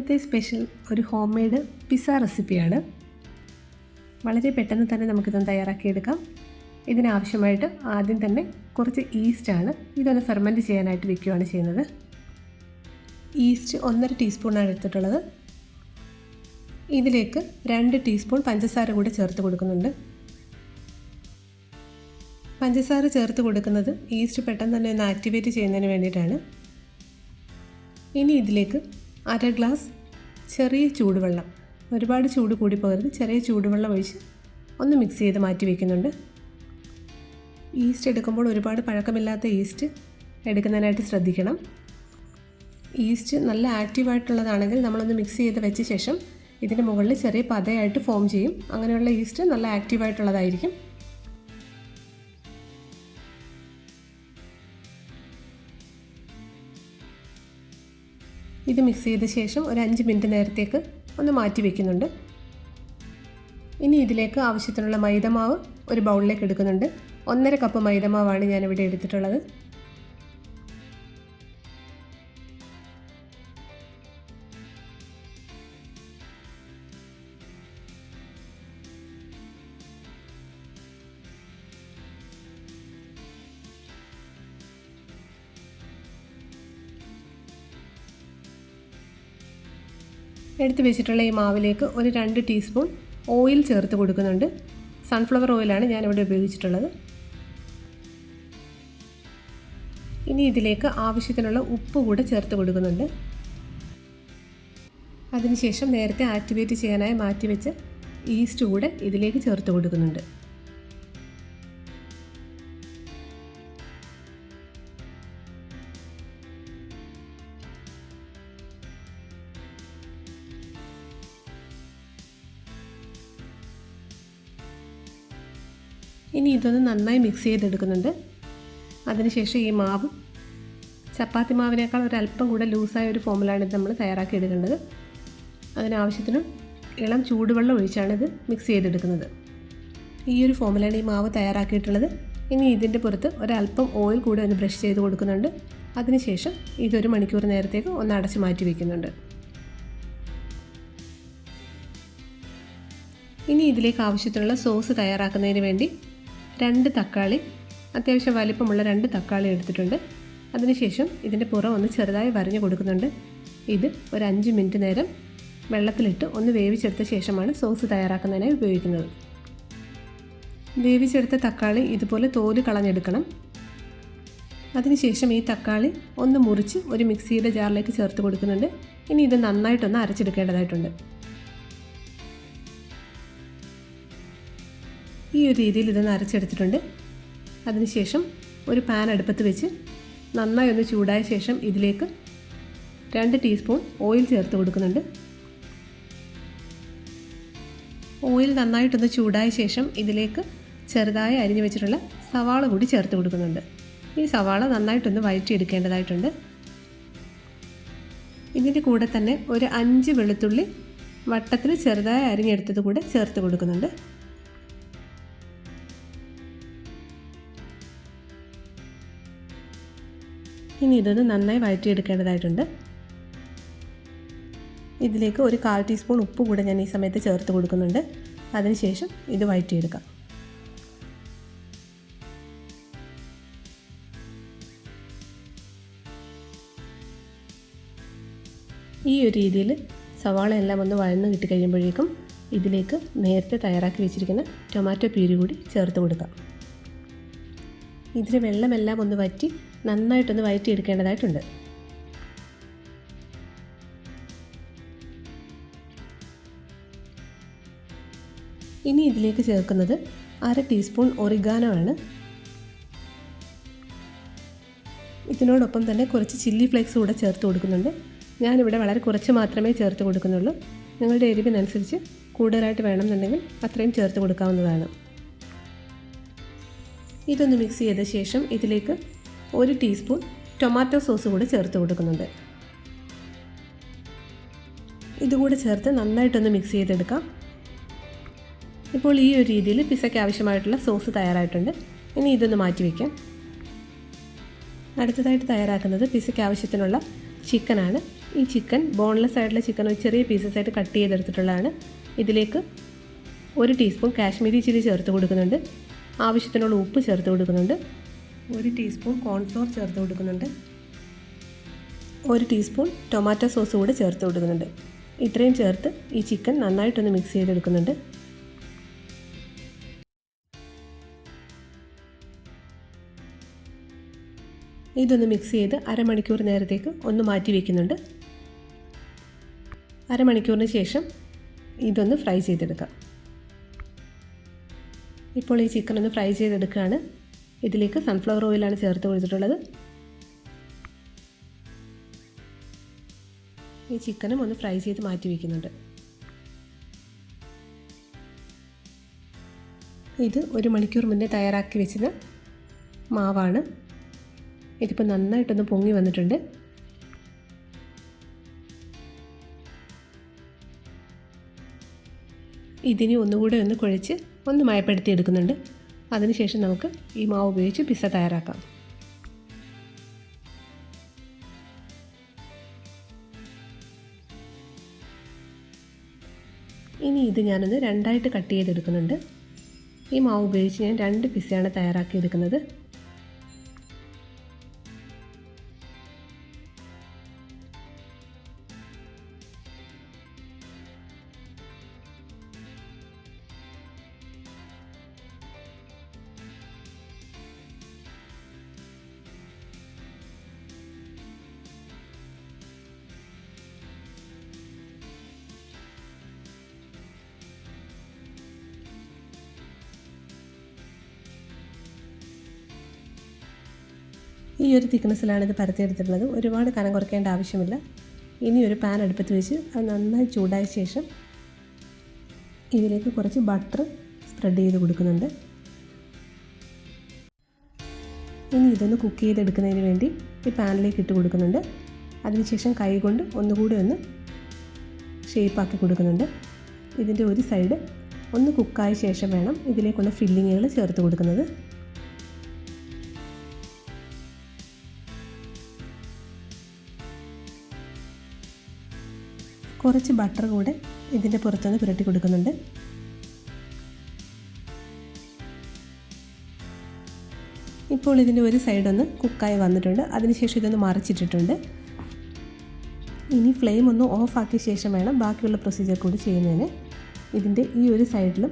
ഇന്നത്തെ സ്പെഷ്യൽ ഒരു home made pizza റെസിപ്പിയാണ്. വളരെ പെട്ടെന്ന് തന്നെ നമുക്കിതൊന്ന് തയ്യാറാക്കിയെടുക്കാം. ഇതിനാവശ്യമായിട്ട് ആദ്യം തന്നെ കുറച്ച് ഈസ്റ്റാണ്. ഇതൊന്ന് ഫെർമെൻറ്റ് ചെയ്യാനായിട്ട് വയ്ക്കുകയാണ് ചെയ്യുന്നത്. ഈസ്റ്റ് 1.5 ടീസ്പൂണാണ് എടുത്തിട്ടുള്ളത്. ഇതിലേക്ക് 2 ടീസ്പൂൺ പഞ്ചസാര കൂടെ ചേർത്ത് കൊടുക്കുന്നുണ്ട്. പഞ്ചസാര ചേർത്ത് കൊടുക്കുന്നത് ഈസ്റ്റ് പെട്ടെന്ന് തന്നെ ഒന്ന് ആക്ടിവേറ്റ് ചെയ്യുന്നതിന് വേണ്ടിയിട്ടാണ്. ഇനി ഇതിലേക്ക് 1/2 ഗ്ലാസ് ചെറിയ ചൂടുവെള്ളം, ഒരുപാട് ചൂട് കൂടി പോകരുത്, ചെറിയ ചൂടുവെള്ളം ഒഴിച്ച് ഒന്ന് മിക്സ് ചെയ്ത് മാറ്റി വയ്ക്കുന്നുണ്ട്. ഈസ്റ്റ് എടുക്കുമ്പോൾ ഒരുപാട് പഴക്കമില്ലാത്ത ഈസ്റ്റ് എടുക്കുന്നതിനായിട്ട് ശ്രദ്ധിക്കണം. ഈസ്റ്റ് നല്ല ആക്റ്റീവായിട്ടുള്ളതാണെങ്കിൽ നമ്മളൊന്ന് മിക്സ് ചെയ്ത് വെച്ച ശേഷം ഇതിൻ്റെ മുകളിൽ ചെറിയ പതയായിട്ട് ഫോം ചെയ്യും. അങ്ങനെയുള്ള ഈസ്റ്റ് നല്ല ആക്റ്റീവായിട്ടുള്ളതായിരിക്കും. ഇത് മിക്സ് ചെയ്ത ശേഷം ഒരു 5 മിനിറ്റ് നേരത്തേക്ക് ഒന്ന് മാറ്റി വയ്ക്കുന്നുണ്ട്. ഇനി ഇതിലേക്ക് ആവശ്യത്തിനുള്ള മൈദമാവ് ഒരു ബൗളിലേക്ക് എടുക്കുന്നുണ്ട്. 1.5 കപ്പ് മൈദമാവാണ് ഞാനിവിടെ എടുത്തിട്ടുള്ളത്. എടുത്ത് വെച്ചിട്ടുള്ള ഈ മാവിലേക്ക് ഒരു 2 ടീസ്പൂൺ ഓയിൽ ചേർത്ത് കൊടുക്കുന്നുണ്ട്. സൺഫ്ലവർ ഓയിലാണ് ഞാനിവിടെ ഉപയോഗിച്ചിട്ടുള്ളത്. ഇനി ഇതിലേക്ക് ആവശ്യത്തിനുള്ള ഉപ്പ് കൂടെ ചേർത്ത് കൊടുക്കുന്നുണ്ട്. അതിനുശേഷം നേരത്തെ ആക്ടിവേറ്റ് ചെയ്യാനായി മാറ്റിവെച്ച ഈസ്റ്റ് കൂടെ ഇതിലേക്ക് ചേർത്ത് കൊടുക്കുന്നുണ്ട്. ഇനി ഇതൊന്ന് നന്നായി മിക്സ് ചെയ്തെടുക്കുന്നുണ്ട്. അതിനുശേഷം ഈ മാവ് ചപ്പാത്തി മാവിനേക്കാൾ ഒരല്പം കൂടെ ലൂസായ ഒരു ഫോമിലാണ് ഇത് നമ്മൾ തയ്യാറാക്കി എടുക്കേണ്ടത്. അതിനാവശ്യത്തിന് ഇളം ചൂടുവെള്ളം ഒഴിച്ചാണ് ഇത് മിക്സ് ചെയ്തെടുക്കുന്നത്. ഈ ഒരു ഫോമിലാണ് ഈ മാവ് തയ്യാറാക്കിയിട്ടുള്ളത്. ഇനി ഇതിൻ്റെ പുറത്ത് ഒരല്പം ഓയിൽ കൂടെ ഒന്ന് ബ്രഷ് ചെയ്ത് കൊടുക്കുന്നുണ്ട്. അതിനുശേഷം ഇതൊരു മണിക്കൂർ നേരത്തേക്ക് ഒന്ന് അടച്ച് മാറ്റി വയ്ക്കുന്നുണ്ട്. ഇനി ഇതിലേക്ക് ആവശ്യത്തിനുള്ള സോസ് തയ്യാറാക്കുന്നതിന് വേണ്ടി 2 തക്കാളി, അത്യാവശ്യം വലിപ്പമുള്ള 2 തക്കാളി എടുത്തിട്ടുണ്ട്. അതിനുശേഷം ഇതിൻ്റെ പുറം ഒന്ന് ചെറുതായി വരഞ്ഞു കൊടുക്കുന്നുണ്ട്. ഇത് ഒരു 5 മിനിറ്റ് നേരം വെള്ളത്തിലിട്ട് ഒന്ന് വേവിച്ചെടുത്ത ശേഷമാണ് സോസ് തയ്യാറാക്കുന്നതിനായി ഉപയോഗിക്കുന്നത്. വേവിച്ചെടുത്ത തക്കാളി ഇതുപോലെ തോല് കളഞ്ഞെടുക്കണം. അതിനുശേഷം ഈ തക്കാളി ഒന്ന് മുറിച്ച് ഒരു മിക്സിയുടെ ജാറിലേക്ക് ചേർത്ത് കൊടുക്കുന്നുണ്ട്. ഇനി ഇത് നന്നായിട്ടൊന്ന് അരച്ചെടുക്കേണ്ടതായിട്ടുണ്ട്. ഈ ഒരു രീതിയിൽ ഇതൊന്ന് അരച്ചെടുത്തിട്ടുണ്ട്. അതിനുശേഷം ഒരു പാൻ അടുപ്പത്ത് വെച്ച് നന്നായി ഒന്ന് ചൂടായ ശേഷം ഇതിലേക്ക് 2 ടീസ്പൂൺ ഓയിൽ ചേർത്ത് കൊടുക്കുന്നുണ്ട്. ഓയിൽ നന്നായിട്ടൊന്ന് ചൂടായ ശേഷം ഇതിലേക്ക് ചെറുതായി അരിഞ്ഞു വെച്ചിട്ടുള്ള സവാള കൂടി ചേർത്ത് കൊടുക്കുന്നുണ്ട്. ഈ സവാള നന്നായിട്ടൊന്ന് വഴറ്റിയെടുക്കേണ്ടതായിട്ടുണ്ട്. ഇതിൻ്റെ കൂടെ തന്നെ ഒരു 5 വെളുത്തുള്ളി വട്ടത്തിൽ ചെറുതായി അരിഞ്ഞെടുത്തത് കൂടെ ചേർത്ത് കൊടുക്കുന്നുണ്ട്. ഇനി ഇതൊന്ന് നന്നായി വഴറ്റിയെടുക്കേണ്ടതായിട്ടുണ്ട്. ഇതിലേക്ക് ഒരു 1/4 ടീസ്പൂൺ ഉപ്പ് കൂടെ ഞാൻ ഈ സമയത്ത് ചേർത്ത് കൊടുക്കുന്നുണ്ട്. അതിനുശേഷം ഇത് വഴറ്റിയെടുക്കാം. ഈ ഒരു രീതിയിൽ സവാള എല്ലാം ഒന്ന് വഴന്ന് കിട്ടിക്കഴിയുമ്പോഴേക്കും ഇതിലേക്ക് നേരത്തെ തയ്യാറാക്കി വെച്ചിരിക്കുന്ന ടൊമാറ്റോ പ്യൂരി കൂടി ചേർത്ത് കൊടുക്കാം. ഇതിന് വെള്ളമെല്ലാം ഒന്ന് വറ്റി നന്നായിട്ടൊന്ന് വഴറ്റിയെടുക്കേണ്ടതായിട്ടുണ്ട്. ഇനി ഇതിലേക്ക് ചേർക്കുന്നത് 1/2 ടീസ്പൂൺ ഒറിഗാനോ ആണ്. ഇതിനോടൊപ്പം തന്നെ കുറച്ച് ചില്ലി ഫ്ലേക്സ് കൂടെ ചേർത്ത് കൊടുക്കുന്നുണ്ട്. ഞാനിവിടെ വളരെ കുറച്ച് മാത്രമേ ചേർത്ത് കൊടുക്കുന്നുള്ളൂ. നിങ്ങളുടെ എരിവിനനുസരിച്ച് കൂടുതലായിട്ട് വേണമെന്നുണ്ടെങ്കിൽ അത്രയും ചേർത്ത് കൊടുക്കാവുന്നതാണ്. ഇതൊന്ന് മിക്സ് ചെയ്ത ശേഷം ഇതിലേക്ക് 1 ടീസ്പൂൺ ടൊമാറ്റോ സോസ് കൂടെ ചേർത്ത് കൊടുക്കുന്നുണ്ട്. ഇതുകൂടെ ചേർത്ത് നന്നായിട്ടൊന്ന് മിക്സ് ചെയ്തെടുക്കാം. ഇപ്പോൾ ഈ ഒരു രീതിയിൽ പിസ്സയ്ക്ക് ആവശ്യമായിട്ടുള്ള സോസ് തയ്യാറായിട്ടുണ്ട്. ഇനി ഇതൊന്ന് മാറ്റി വയ്ക്കാം. അടുത്തതായിട്ട് തയ്യാറാക്കുന്നത് പിസ്സയ്ക്ക് ആവശ്യത്തിനുള്ള ചിക്കനാണ്. ഈ ചിക്കൻ ബോൺലെസ് ആയിട്ടുള്ള ചിക്കൻ ഒരു ചെറിയ പീസസ് ആയിട്ട് കട്ട് ചെയ്തെടുത്തിട്ടുള്ളതാണ്. ഇതിലേക്ക് 1 ടീസ്പൂൺ കാശ്മീരി ചില്ലി ചേർത്ത് കൊടുക്കുന്നുണ്ട്. ആവശ്യത്തിനുള്ള ഉപ്പ് ചേർത്ത് കൊടുക്കുന്നുണ്ട്. 1 ടീസ്പൂൺ കോൺഫ്ലോർ ചേർത്ത് കൊടുക്കുന്നുണ്ട്. 1 ടീസ്പൂൺ ടൊമാറ്റോ സോസ് കൂടെ ചേർത്ത് കൊടുക്കുന്നുണ്ട്. ഇത്രയും ചേർത്ത് ഈ ചിക്കൻ നന്നായിട്ടൊന്ന് മിക്സ് ചെയ്തെടുക്കുന്നുണ്ട്. ഇതൊന്ന് മിക്സ് ചെയ്ത് അരമണിക്കൂർ നേരത്തേക്ക് ഒന്ന് മാറ്റി വയ്ക്കുന്നുണ്ട്. അരമണിക്കൂറിന് ശേഷം ഇതൊന്ന് ഫ്രൈ ചെയ്തെടുക്കാം. ഇപ്പോൾ ഈ ചിക്കൻ ഒന്ന് ഫ്രൈ ചെയ്തെടുക്കുകയാണ്. ഇതിലേക്ക് സൺഫ്ലവർ ഓയിലാണ് ചേർത്ത് കൊടുത്തിട്ടുള്ളത്. ഈ ചിക്കനും ഒന്ന് ഫ്രൈ ചെയ്ത് മാറ്റി വയ്ക്കുന്നുണ്ട്. ഇത് 1 മണിക്കൂർ മുന്നേ തയ്യാറാക്കി വെച്ചത് മാവാണ്. ഇതിപ്പോൾ നന്നായിട്ടൊന്ന് പൊങ്ങി വന്നിട്ടുണ്ട്. ഇതിനി ഒന്നുകൂടെ ഒന്ന് കുഴച്ച് ഒന്ന് മയപ്പെടുത്തി എടുക്കുന്നുണ്ട്. അതിനുശേഷം നമുക്ക് ഈ മാവ് ഉപയോഗിച്ച് പിസ്സ തയ്യാറാക്കാം. ഇനി ഇത് ഞാനൊന്ന് 2ആയിട്ട് കട്ട് ചെയ്തെടുക്കുന്നുണ്ട്. ഈ മാവ് ഉപയോഗിച്ച് ഞാൻ 2 പിസ്സയാണ് തയ്യാറാക്കിയെടുക്കുന്നത്. ഈ ഒരു തിക്നെസ്സിലാണ് ഇത് പരത്തിയെടുത്തിട്ടുള്ളത്. ഒരുപാട് കനം കുറയ്ക്കേണ്ട ആവശ്യമില്ല. ഇനി ഒരു പാൻ അടുപ്പത്ത് വെച്ച് അത് നന്നായി ചൂടായ ശേഷം ഇതിലേക്ക് കുറച്ച് ബട്ടർ സ്പ്രെഡ് ചെയ്ത് കൊടുക്കുന്നുണ്ട്. ഇനി ഇതൊന്ന് കുക്ക് ചെയ്തെടുക്കുന്നതിന് വേണ്ടി ഈ പാനിലേക്ക് ഇട്ട് കൊടുക്കുന്നുണ്ട്. അതിനുശേഷം കൈ കൊണ്ട് ഒന്നുകൂടി ഒന്ന് ഷേപ്പാക്കി കൊടുക്കുന്നുണ്ട്. ഇതിൻ്റെ ഒരു സൈഡ് ഒന്ന് കുക്കായ ശേഷം വേണം ഇതിലേക്കുള്ള ഫില്ലിങ്ങുകൾ ചേർത്ത് കൊടുക്കുന്നത്. കുറച്ച് ബട്ടർ കൂടെ ഇതിൻ്റെ പുറത്തുനിന്ന് പുരട്ടി കൊടുക്കുന്നുണ്ട്. ഇപ്പോൾ ഇതിൻ്റെ ഒരു സൈഡൊന്ന് കുക്കായി വന്നിട്ടുണ്ട്. അതിനുശേഷം ഇതൊന്ന് മറിച്ചിട്ടിട്ടുണ്ട്. ഇനി ഫ്ലെയിം ഒന്ന് ഓഫാക്കിയ ശേഷം വേണം ബാക്കിയുള്ള പ്രൊസീജിയർ കൂടി ചെയ്യുന്നതിന്. ഇതിൻ്റെ ഈ ഒരു സൈഡിലും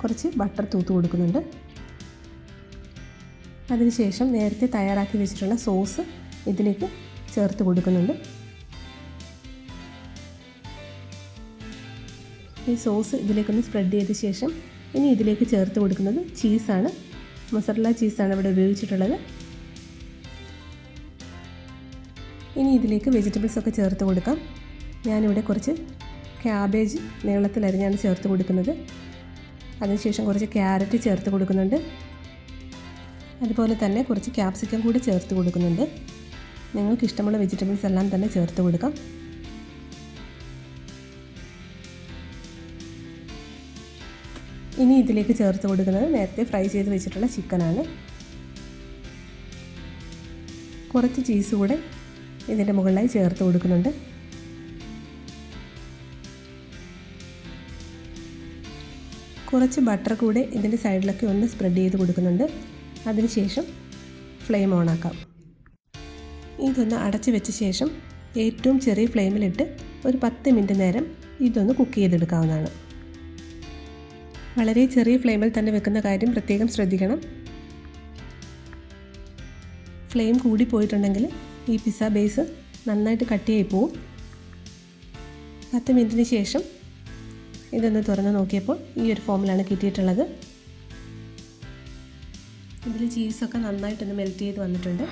കുറച്ച് ബട്ടർ തൂത്ത് കൊടുക്കുന്നുണ്ട്. അതിനുശേഷം നേരത്തെ തയ്യാറാക്കി വെച്ചിട്ടുള്ള സോസ് ഇതിലേക്ക് ചേർത്ത് കൊടുക്കുന്നുണ്ട്. ഈ സോസ് ഇതിലേക്കൊന്ന് സ്പ്രെഡ് ചെയ്ത ശേഷം ഇനി ഇതിലേക്ക് ചേർത്ത് കൊടുക്കുന്നത് ചീസാണ്. മൊസറല്ല ചീസാണ് ഇവിടെ ഉപയോഗിച്ചിട്ടുള്ളത്. ഇനി ഇതിലേക്ക് വെജിറ്റബിൾസ് ഒക്കെ ചേർത്ത് കൊടുക്കാം. ഞാനിവിടെ കുറച്ച് ക്യാബേജ് നീളത്തിലരിഞ്ഞാണ് ചേർത്ത് കൊടുക്കുന്നത്. അതിനുശേഷം കുറച്ച് ക്യാരറ്റ് ചേർത്ത് കൊടുക്കുന്നുണ്ട്. അതുപോലെ തന്നെ കുറച്ച് ക്യാപ്സിക്കം കൂടി ചേർത്ത് കൊടുക്കുന്നുണ്ട്. നിങ്ങൾക്ക് ഇഷ്ടമുള്ള വെജിറ്റബിൾസ് എല്ലാം തന്നെ ചേർത്ത് കൊടുക്കാം. ഇനി ഇതിലേക്ക് ചേർത്ത് കൊടുക്കുന്നത് നേരത്തെ ഫ്രൈ ചെയ്ത് വെച്ചിട്ടുള്ള ചിക്കനാണ്. കുറച്ച് ചീസ് കൂടെ ഇതിൻ്റെ മുകളിലായി ചേർത്ത് കൊടുക്കുന്നുണ്ട്. കുറച്ച് ബട്ടർ കൂടെ ഇതിൻ്റെ സൈഡിലൊക്കെ ഒന്ന് സ്പ്രെഡ് ചെയ്ത് കൊടുക്കുന്നുണ്ട്. അതിനുശേഷം ഫ്ലെയിം ഓണാക്കാം. ഇതൊന്ന് അടച്ച് വെച്ച ശേഷം ഏറ്റവും ചെറിയ ഫ്ലെയിമിലിട്ട് ഒരു 10 മിനിറ്റ് നേരം ഇതൊന്ന് കുക്ക് ചെയ്തെടുക്കാവുന്നതാണ്. വളരെ ചെറിയ ഫ്ലെയിമിൽ തന്നെ വെക്കുന്ന കാര്യം പ്രത്യേകം ശ്രദ്ധിക്കണം. ഫ്ലെയിം കൂടി പോയിട്ടുണ്ടെങ്കിൽ ഈ പിസ്സ ബേസ് നന്നായിട്ട് കട്ടിയായി പോവും. 10 മിനിറ്റിന് ശേഷം ഇതൊന്ന് തുറന്ന് നോക്കിയപ്പോൾ ഈ ഒരു ഫോമിലാണ് കിട്ടിയിട്ടുള്ളത്. ഇതിൽ ചീസൊക്കെ നന്നായിട്ടൊന്ന് മെൽറ്റ് ചെയ്ത് വന്നിട്ടുണ്ട്.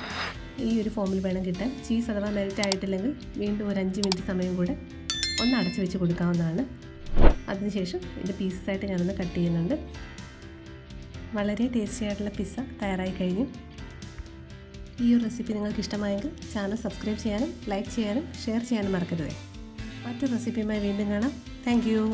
ഈ ഒരു ഫോമിൽ വേണം കിട്ടാൻ. ചീസ് അഥവാ മെൽറ്റ് ആയിട്ടില്ലെങ്കിൽ വീണ്ടും ഒരു 5 മിനിറ്റ് സമയം കൂടെ ഒന്ന് അടച്ചു വെച്ച് കൊടുക്കാവുന്നതാണ്. അതിനുശേഷം ഇത് പീസസായിട്ട് ഞാനൊന്ന് കട്ട് ചെയ്യുന്നുണ്ട്. വളരെ ടേസ്റ്റി ആയിട്ടുള്ള പിസ്സ തയ്യാറായി കഴിഞ്ഞു. ഈ ഒരു റെസിപ്പി നിങ്ങൾക്ക് ഇഷ്ടമായെങ്കിൽ ചാനൽ സബ്സ്ക്രൈബ് ചെയ്യാനും ലൈക്ക് ചെയ്യാനും ഷെയർ ചെയ്യാനും മറക്കരുതേ. മറ്റൊരു റെസിപ്പിയുമായി വീണ്ടും കാണാം. Thank you.